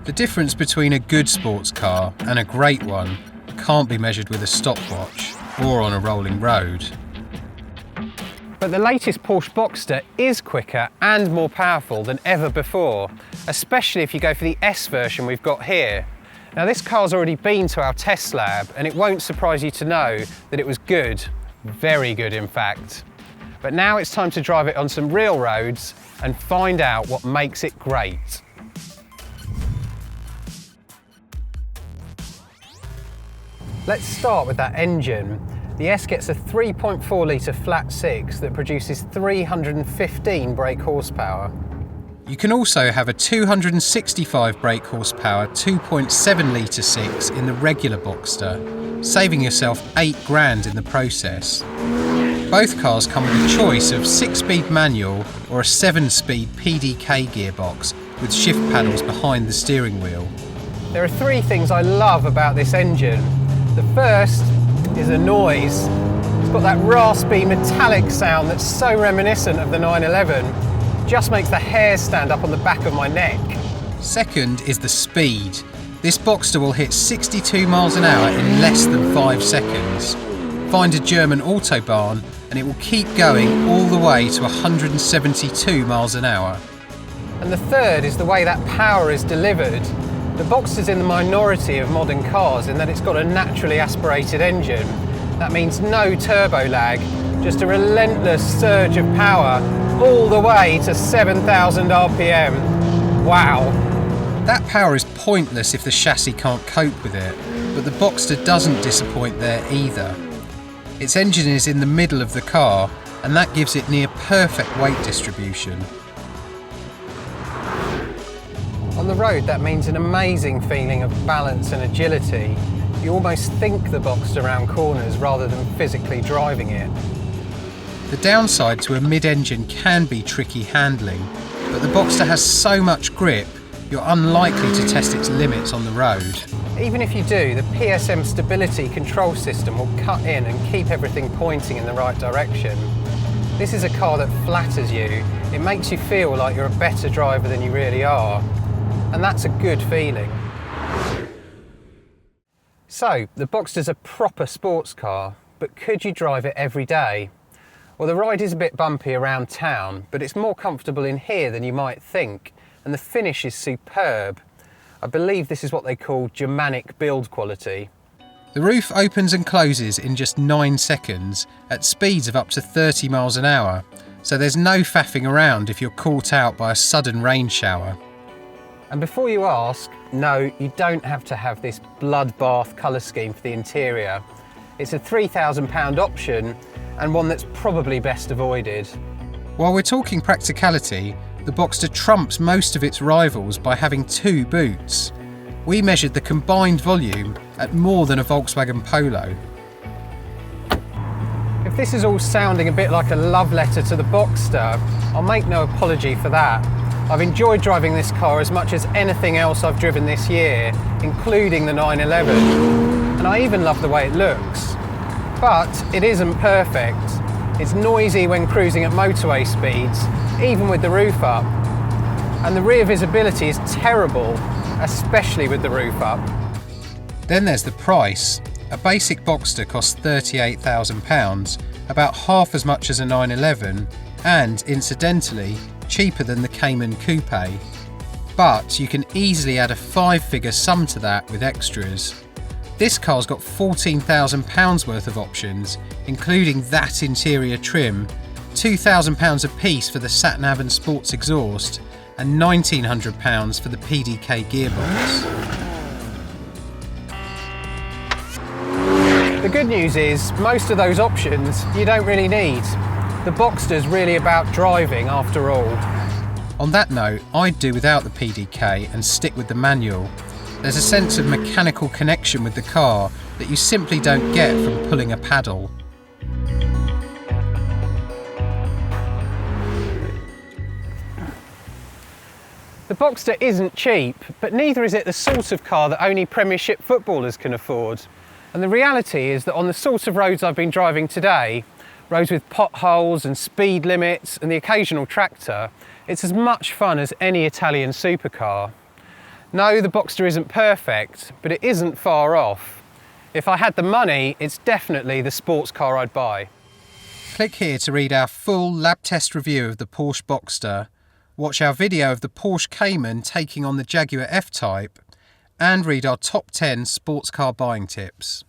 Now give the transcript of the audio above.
The difference between a good sports car and a great one can't be measured with a stopwatch or on a rolling road. But the latest Porsche Boxster is quicker and more powerful than ever before, especially if you go for the S version we've got here. Now this car's already been to our test lab and it won't surprise you to know that it was good, very good in fact. But now it's time to drive it on some real roads and find out what makes it great. Let's start with that engine. The S gets a 3.4 litre flat six that produces 315 brake horsepower. You can also have a 265 brake horsepower 2.7 litre six in the regular Boxster, saving yourself £8,000 in the process. Both cars come with a choice of 6-speed manual or a 7-speed PDK gearbox with shift paddles behind the steering wheel. There are three things I love about this engine. The first is the noise. It's got that raspy metallic sound that's so reminiscent of the 911. Just makes the hair stand up on the back of my neck. Second is the speed. This Boxster will hit 62 miles an hour in less than 5 seconds. Find a German autobahn and it will keep going all the way to 172 miles an hour. And the third is the way that power is delivered. The Boxster's in the minority of modern cars in that it's got a naturally aspirated engine. That means no turbo lag, just a relentless surge of power all the way to 7,000 RPM. Wow. That power is pointless if the chassis can't cope with it, but the Boxster doesn't disappoint there either. Its engine is in the middle of the car and that gives it near perfect weight distribution. On the road, that means an amazing feeling of balance and agility. You almost think the Boxster around corners rather than physically driving it. The downside to a mid-engine can be tricky handling, but the Boxster has so much grip, you're unlikely to test its limits on the road. Even if you do, the PSM stability control system will cut in and keep everything pointing in the right direction. This is a car that flatters you. It makes you feel like you're a better driver than you really are. And that's a good feeling. So, the Boxster's a proper sports car, but could you drive it every day? Well, the ride is a bit bumpy around town, but it's more comfortable in here than you might think, and the finish is superb. I believe this is what they call Germanic build quality. The roof opens and closes in just 9 seconds at speeds of up to 30 miles an hour, so there's no faffing around if you're caught out by a sudden rain shower. And before you ask, no, you don't have to have this bloodbath colour scheme for the interior. It's a £3,000 option and one that's probably best avoided. While we're talking practicality, the Boxster trumps most of its rivals by having 2 boots. We measured the combined volume at more than a Volkswagen Polo. If this is all sounding a bit like a love letter to the Boxster, I'll make no apology for that. I've enjoyed driving this car as much as anything else I've driven this year, including the 911. And I even love the way it looks. But it isn't perfect. It's noisy when cruising at motorway speeds, even with the roof up. And the rear visibility is terrible, especially with the roof up. Then there's the price. A basic Boxster costs £38,000, about half as much as a 911, and incidentally, cheaper than the Cayman Coupe. But you can easily add a 5-figure sum to that with extras. This car's got £14,000 worth of options, including that interior trim, £2,000 a piece for the sat-nav and sports exhaust, and £1,900 for the PDK gearbox. The good news is, most of those options you don't really need. The Boxster's really about driving after all. On that note, I'd do without the PDK and stick with the manual. There's a sense of mechanical connection with the car that you simply don't get from pulling a paddle. The Boxster isn't cheap, but neither is it the sort of car that only Premiership footballers can afford. And the reality is that on the sort of roads I've been driving today, roads with potholes and speed limits and the occasional tractor, it's as much fun as any Italian supercar. No, the Boxster isn't perfect, but it isn't far off. If I had the money, it's definitely the sports car I'd buy. Click here to read our full lab test review of the Porsche Boxster, watch our video of the Porsche Cayman taking on the Jaguar F-Type, and read our top 10 sports car buying tips.